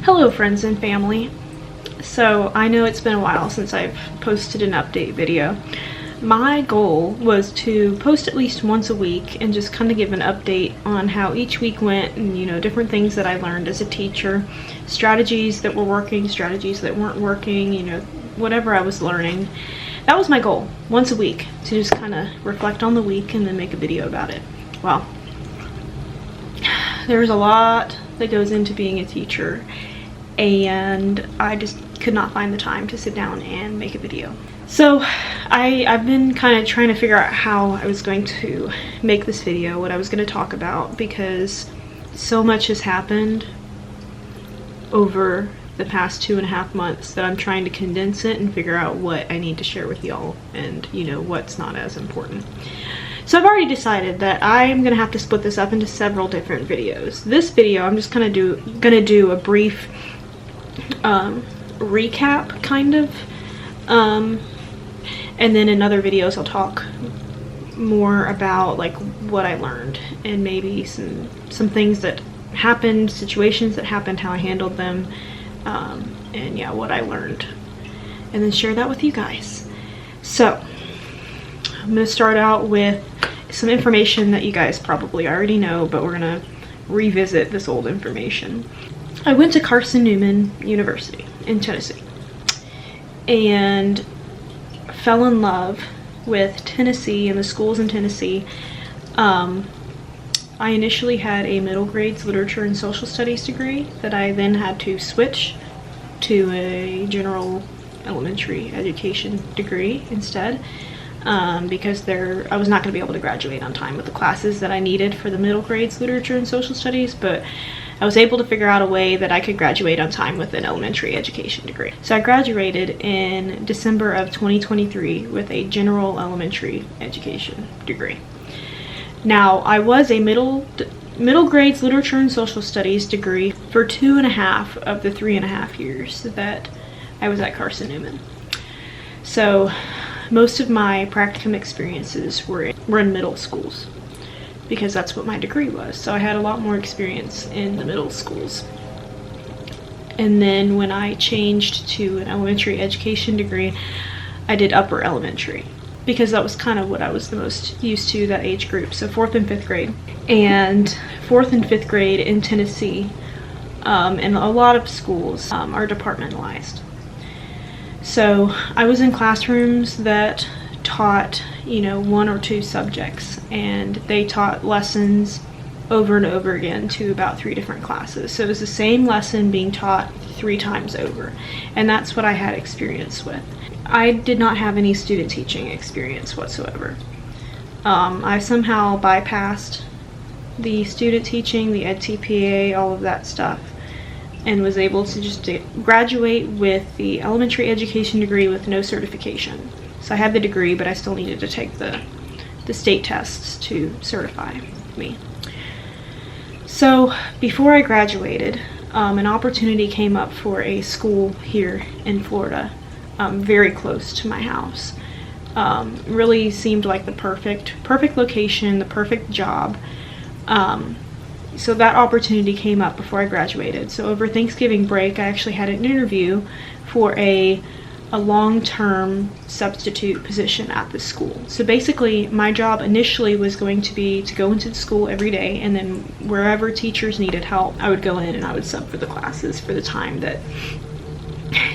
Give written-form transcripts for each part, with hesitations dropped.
Hello friends and family. So I know it's been a while since I've posted an update video. My goal was to post at least once a week and just kind of give an update on how each week went and different things that I learned as a teacher, strategies that were working, strategies that weren't working, whatever I was learning. That was my goal, once a week, to just kind of reflect on the week and then make a video about it. Well, there's a lot that goes into being a teacher, and I just could not find the time to sit down and make a video. So I've been kind of trying to figure out how I was going to make this video, what I was going to talk about, because so much has happened over the past 2.5 months that I'm trying to condense it and figure out what I need to share with y'all and what's not as important. So I've already decided that I'm gonna have to split this up into several different videos. This video I'm just gonna do a brief recap kind of, and then in other videos I'll talk more about like what I learned and maybe some things that happened, situations that happened, how I handled them, and yeah, what I learned, and then share that with you guys. So I'm gonna start out with some information that you guys probably already know, but we're gonna revisit this old information. I went to Carson-Newman University in Tennessee and fell in love with Tennessee and the schools in Tennessee. I initially had a middle grades literature and social studies degree that I then had to switch to a general elementary education degree instead, because I was not going to be able to graduate on time with the classes that I needed for the middle grades literature and social studies, but I was able to figure out a way that I could graduate on time with an elementary education degree. So I graduated in December of 2023 with a general elementary education degree. Now, I was a middle grades literature and social studies degree for 2.5 of the 3.5 years that I was at Carson-Newman. So most of my practicum experiences were in middle schools, because that's what my degree was. So I had a lot more experience in the middle schools. And then when I changed to an elementary education degree, I did upper elementary, because that was kind of what I was the most used to, that age group. So 4th and 5th grade. And 4th and 5th grade in Tennessee, and a lot of schools are departmentalized. So I was in classrooms that taught, 1 or 2 subjects, and they taught lessons over and over again to about 3 different classes. So it was the same lesson being taught 3 times over, and that's what I had experience with. I did not have any student teaching experience whatsoever. I somehow bypassed the student teaching, the EdTPA, all of that stuff, and was able to just graduate with the elementary education degree with no certification. So I had the degree, but I still needed to take the state tests to certify me. So before I graduated, an opportunity came up for a school here in Florida, very close to my house. Really seemed like the perfect location, the perfect job. So that opportunity came up before I graduated. So over Thanksgiving break, I actually had an interview for a long-term substitute position at the school. So basically, my job initially was going to be to go into the school every day, and then wherever teachers needed help, I would go in and I would sub for the classes for the time that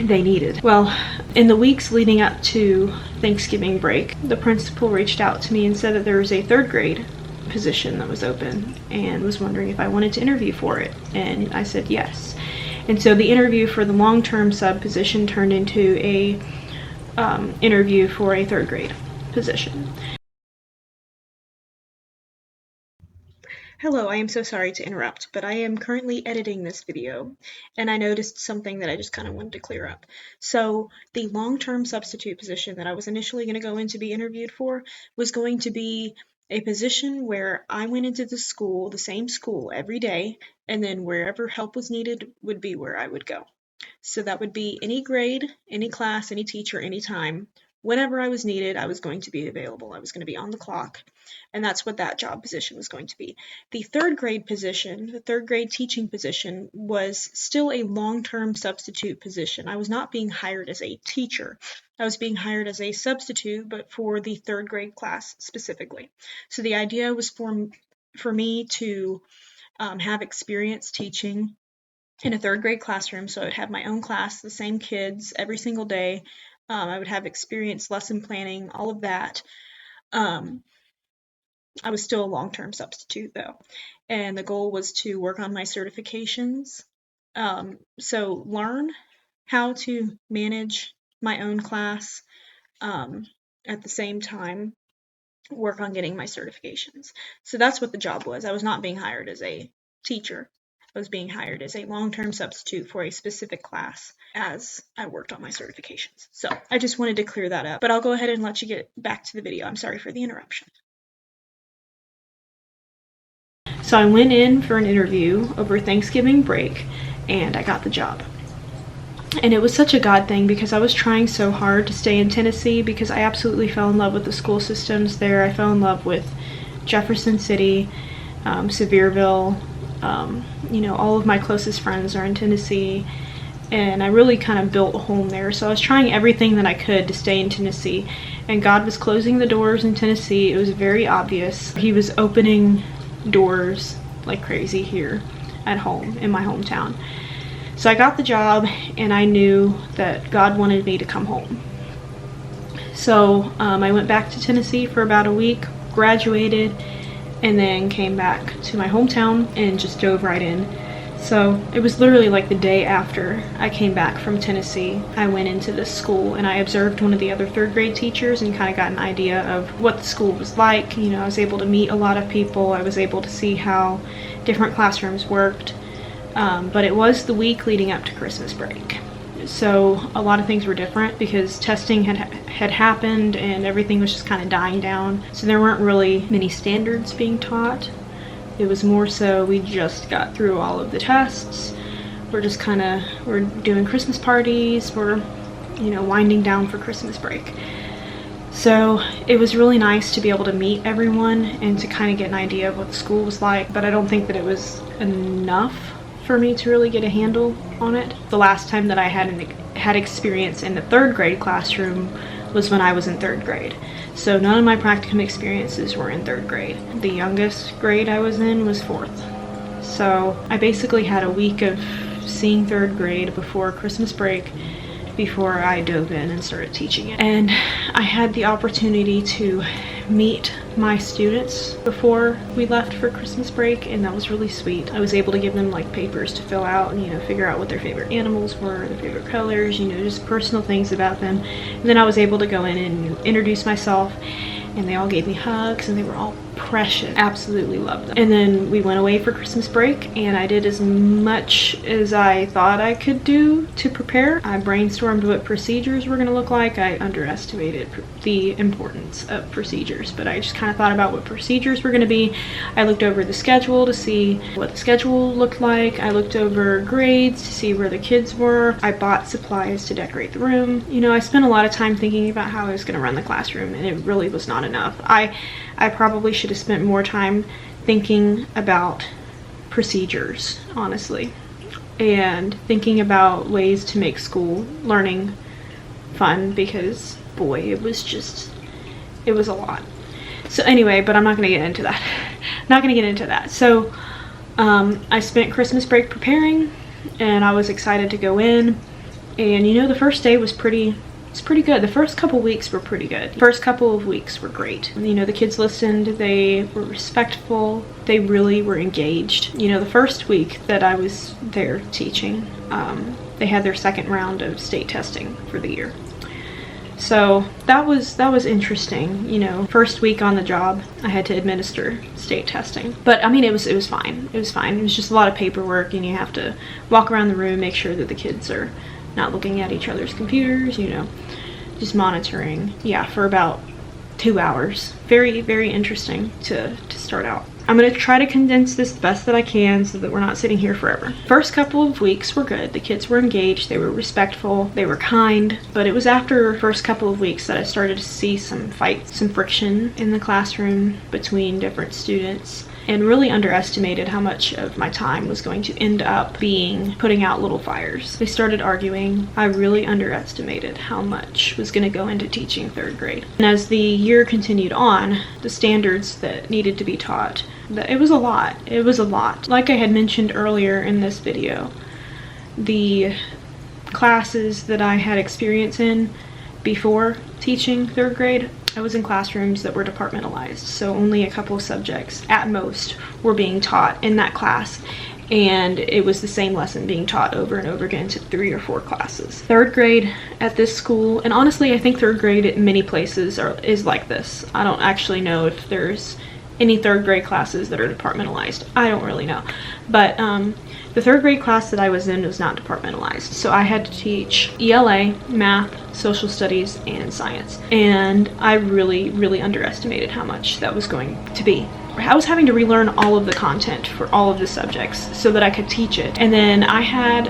they needed. Well, in the weeks leading up to Thanksgiving break, the principal reached out to me and said that there was a 3rd grade position that was open and was wondering if I wanted to interview for it, and I said yes. And so the interview for the long-term sub position turned into a interview for a 3rd grade position. Hello, I am so sorry to interrupt, but I am currently editing this video, and I noticed something that I just kind of wanted to clear up. So the long-term substitute position that I was initially going to go in to be interviewed for was going to be a position where I went into the school, the same school, every day, and then wherever help was needed would be where I would go. So that would be any grade, any class, any teacher, any time, whenever I was needed, I was going to be available. I was going to be on the clock. And that's what that job position was going to be. The third grade position, the third grade teaching position, was still a long-term substitute position. I was not being hired as a teacher. I was being hired as a substitute, but for the third grade class specifically. So the idea was for me to have experience teaching in a third grade classroom. So I would have my own class, the same kids every single day. I would have experience lesson planning, all of that. I was still a long-term substitute though. And the goal was to work on my certifications. So learn how to manage my own class, at the same time work on getting my certifications. So that's what the job was. I was not being hired as a teacher. I was being hired as a long-term substitute for a specific class as I worked on my certifications. So I just wanted to clear that up, but I'll go ahead and let you get back to the video. I'm sorry for the interruption. So I went in for an interview over Thanksgiving break and I got the job. And it was such a God thing because I was trying so hard to stay in Tennessee because I absolutely fell in love with the school systems there. I fell in love with Jefferson City, Sevierville. All of my closest friends are in Tennessee, and I really kind of built a home there. So I was trying everything that I could to stay in Tennessee, and God was closing the doors in Tennessee. It was very obvious. He was opening doors like crazy here at home in my hometown. So I got the job and I knew that God wanted me to come home. So I went back to Tennessee for about a week, graduated, and then came back to my hometown and just dove right in. So it was literally like the day after I came back from Tennessee, I went into this school and I observed one of the other third grade teachers and kind of got an idea of what the school was like. I was able to meet a lot of people. I was able to see how different classrooms worked. But it was the week leading up to Christmas break. So a lot of things were different because testing had happened and everything was just kind of dying down. So there weren't really many standards being taught. It was more so we just got through all of the tests. We're doing Christmas parties. We're, winding down for Christmas break. So it was really nice to be able to meet everyone and to kind of get an idea of what the school was like. But I don't think that it was enough for me to really get a handle on it. The last time that I had experience in the third grade classroom was when I was in third grade. So none of my practicum experiences were in third grade. The youngest grade I was in was fourth. So I basically had a week of seeing third grade before Christmas break before I dove in and started teaching it. And I had the opportunity to meet my students before we left for Christmas break, and that was really sweet. I was able to give them like papers to fill out and figure out what their favorite animals were, their favorite colors, just personal things about them. And then I was able to go in and introduce myself, and they all gave me hugs and they were all precious. Absolutely loved them. And then we went away for Christmas break and I did as much as I thought I could do to prepare. I brainstormed what procedures were going to look like. I underestimated the importance of procedures, but I just kind of thought about what procedures were going to be. I looked over the schedule to see what the schedule looked like. I looked over grades to see where the kids were. I bought supplies to decorate the room. I spent a lot of time thinking about how I was going to run the classroom, and it really was not enough. I probably should have spent more time thinking about procedures, honestly, and thinking about ways to make school learning fun because, boy, it was a lot. So anyway, but I'm not going to get into that. So I spent Christmas break preparing, and I was excited to go in, and the first day was pretty good. The first couple weeks were pretty good. The first couple of weeks were great. The kids listened, they were respectful, they really were engaged. The first week that I was there teaching, they had their second round of state testing for the year. So that was interesting. First week on the job, I had to administer state testing. But it was fine. It was fine. It was just a lot of paperwork, and you have to walk around the room, make sure that the kids are not looking at each other's computers, just monitoring. Yeah, for about 2 hours. Very, very interesting to start out. I'm going to try to condense this the best that I can so that we're not sitting here forever. First couple of weeks were good. The kids were engaged, they were respectful, they were kind, but it was after the first couple of weeks that I started to see some fights, some friction in the classroom between different students, and really underestimated how much of my time was going to end up being putting out little fires. They started arguing. I really underestimated how much was going to go into teaching 3rd grade. And as the year continued on, the standards that needed to be taught, it was a lot. It was a lot. Like I had mentioned earlier in this video, the classes that I had experience in before teaching 3rd grade, I was in classrooms that were departmentalized, so only a couple of subjects at most were being taught in that class, and it was the same lesson being taught over and over again to 3 or 4 classes. 3rd grade at this school, and honestly I think 3rd grade at many places is like this. I don't actually know if there's any 3rd grade classes that are departmentalized. I don't really know, but the 3rd grade class that I was in was not departmentalized, so I had to teach ELA, math, social studies, and science, and I really underestimated how much that was going to be. I was having to relearn all of the content for all of the subjects so that I could teach it, and then I had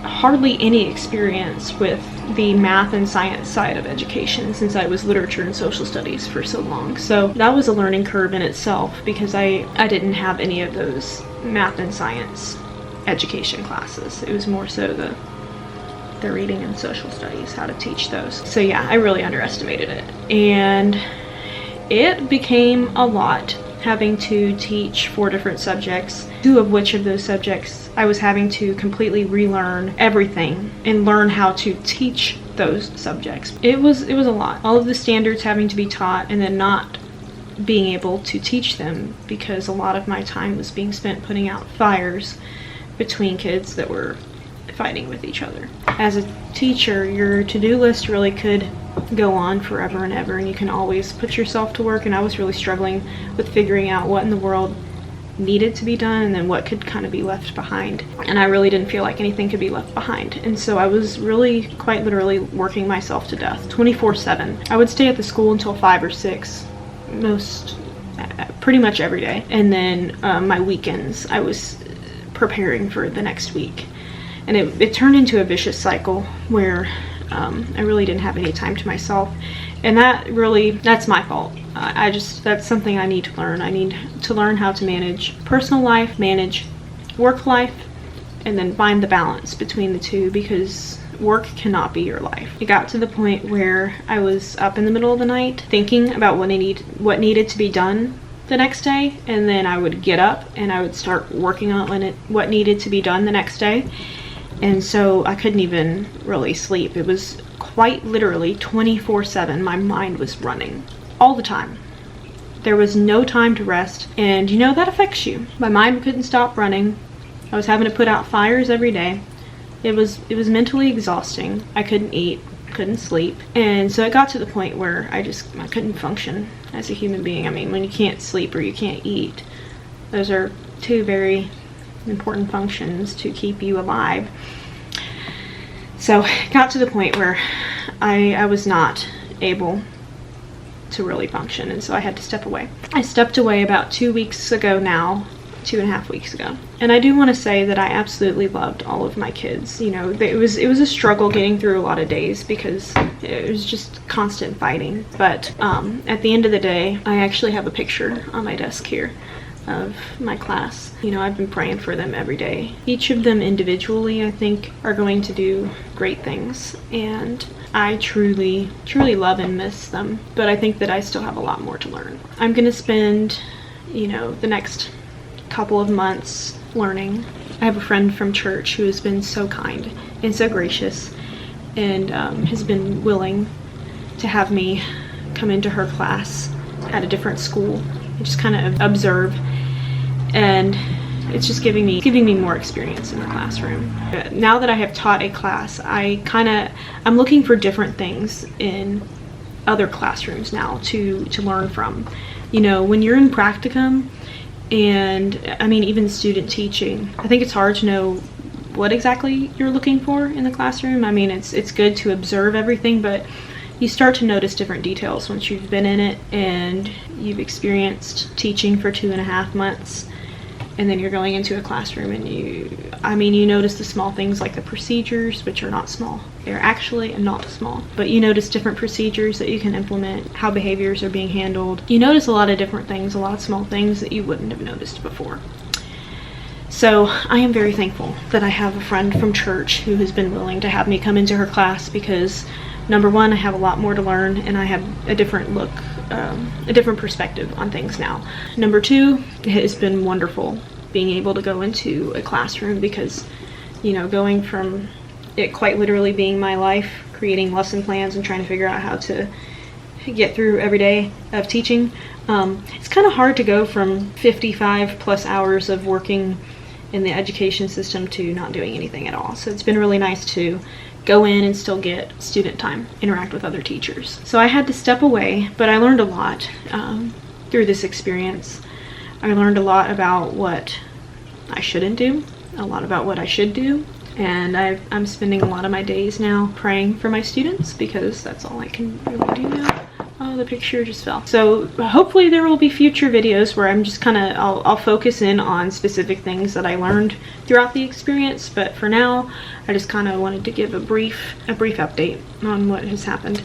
hardly any experience with the math and science side of education since I was literature and social studies for so long. So that was a learning curve in itself because I didn't have any of those math and science education classes. It was more so the reading and social studies, how to teach those. So yeah, I really underestimated it, and it became a lot having to teach 4 different subjects, 2 of which of those subjects I was having to completely relearn everything and learn how to teach those subjects. It was a lot. All of the standards having to be taught and then not being able to teach them because a lot of my time was being spent putting out fires between kids that were fighting with each other. As a teacher, your to-do list really could go on forever and ever, and you can always put yourself to work, and I was really struggling with figuring out what in the world needed to be done and then what could kind of be left behind, and I really didn't feel like anything could be left behind, and so I was really quite literally working myself to death 24/7. I would stay at the school until 5 or 6 pretty much every day, and then my weekends I was preparing for the next week, and it turned into a vicious cycle where I really didn't have any time to myself, and that's my fault. That's something I need to learn. I need to learn how to manage personal life, manage work life, and then find the balance between the two, because work cannot be your life. It got to the point where I was up in the middle of the night thinking about what needed to be done the next day, and then I would get up and I would start working on what needed to be done the next day, and so I couldn't even really sleep. It was quite literally 24/7. My mind was running all the time. There was no time to rest, and you know that affects you. My mind couldn't stop running. I was having to put out fires every day. It was mentally exhausting. I couldn't eat, couldn't sleep, and so it got to the point where I couldn't function as a human being. I mean, when you can't sleep or you can't eat, those are 2 very important functions to keep you alive. So it got to the point where I was not able to really function, and so I had to step away. I stepped away about 2 weeks ago now, 2.5 weeks ago, and I do want to say that I absolutely loved all of my kids. You know, it was a struggle getting through a lot of days because it was just constant fighting, but at the end of the day, I actually have a picture on my desk here of my class. You know, I've been praying for them every day. Each of them individually, I think, are going to do great things, and I truly love and miss them, but I think that I still have a lot more to learn. I'm gonna spend, you know, the next couple of months learning. I have a friend from church who has been so kind and so gracious, and has been willing to have me come into her class at a different school and just kind of observe, and it's just giving me more experience in the classroom. Now that I have taught a class, I'm looking for different things in other classrooms now to learn from. You know, when you're in practicum, and I mean even student teaching, I think it's hard to know what exactly you're looking for in the classroom. I mean, it's good to observe everything, but you start to notice different details once you've been in it, and you've experienced teaching for 2.5 months, and then you're going into a classroom and you notice the small things like the procedures, which are not small. They're actually not small, but you notice different procedures that you can implement, how behaviors are being handled. You notice a lot of different things, a lot of small things that you wouldn't have noticed before. So I am very thankful that I have a friend from church who has been willing to have me come into her class, because number one, I have a lot more to learn and I have a different look, a different perspective on things now. Number two, it has been wonderful being able to go into a classroom, because, you know, going from it quite literally being my life, creating lesson plans and trying to figure out how to get through every day of teaching, it's kind of hard to go from 55 plus hours of working in the education system to not doing anything at all. So it's been really nice to go in and still get student time, interact with other teachers. So I had to step away, but I learned a lot through this experience. I learned a lot about what I shouldn't do, a lot about what I should do, and I'm spending a lot of my days now praying for my students, because that's all I can really do now. Oh, the picture just fell. So hopefully there will be future videos where I'm just kind of, I'll focus in on specific things that I learned throughout the experience, but for now, I just kind of wanted to give a brief update on what has happened.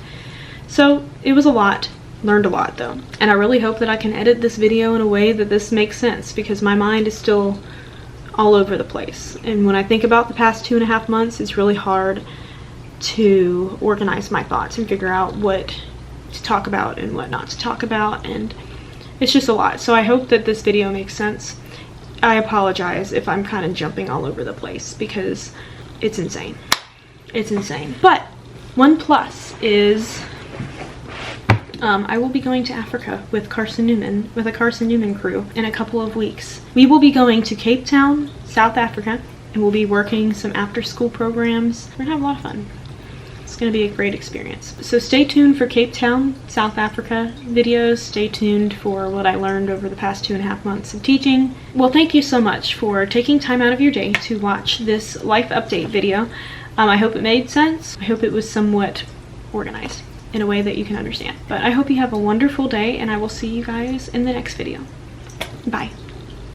So it was a lot, learned a lot though, and I really hope that I can edit this video in a way that this makes sense, because my mind is still all over the place. And when I think about the past 2.5 months, it's really hard to organize my thoughts and figure out what to talk about and what not to talk about, and it's just a lot. So I hope that this video makes sense. I apologize if I'm kind of jumping all over the place, because it's insane. It's insane. But one plus is I will be going to Africa with Carson Newman, with a Carson Newman crew in a couple of weeks. We will be going to Cape Town, South Africa, and we'll be working some after school programs. We're gonna have a lot of fun. It's going to be a great experience. So stay tuned for Cape Town, South Africa videos. Stay tuned for what I learned over the past 2.5 months of teaching. Well, thank you so much for taking time out of your day to watch this life update video. I hope it made sense. I hope it was somewhat organized in a way that you can understand. But I hope you have a wonderful day, and I will see you guys in the next video. Bye.